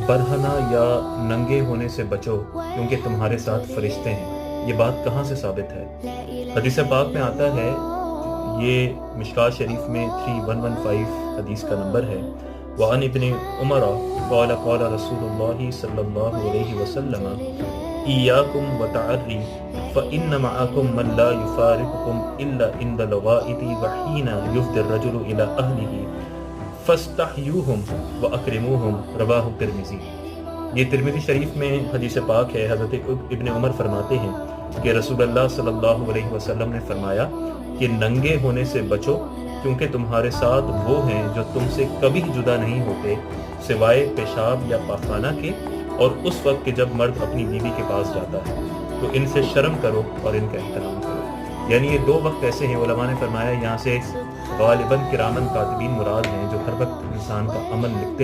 برہنہ یا ننگے ہونے سے بچو کیونکہ تمہارے ساتھ فرشتے ہیں، یہ بات کہاں سے ثابت ہے؟ حدیث پاک میں آتا ہے، یہ مشکوٰۃ شریف میں 3115 حدیث کا نمبر ہے، وعن ابن عمر قال قال رسول اللہ صلی اللہ علیہ وسلم ایاکم وتعری فإن معکم من لا یفارقکم الا عند الغائط وحین یفضی الرجل الى اہلہ فاستحیوہم واکرموہم، رواہ ترمذی۔ یہ ترمذی شریف میں حدیث پاک ہے۔ حضرت ابن عمر فرماتے ہیں کہ رسول اللہ صلی اللہ علیہ وسلم نے فرمایا کہ ننگے ہونے سے بچو کیونکہ تمہارے ساتھ وہ ہیں جو تم سے کبھی جدا نہیں ہوتے سوائے پیشاب یا پاخانہ کے، اور اس وقت کہ جب مرد اپنی بیوی کے پاس جاتا ہے تو ان سے شرم کرو اور ان کا احترام کرو۔ یعنی یہ دو وقت ایسے ہیں، علماء نے فرمایا یہاں سے غالباً کرامن کاتبین مراد ہیں جو ہر وقت انسان کا عمل لکھتے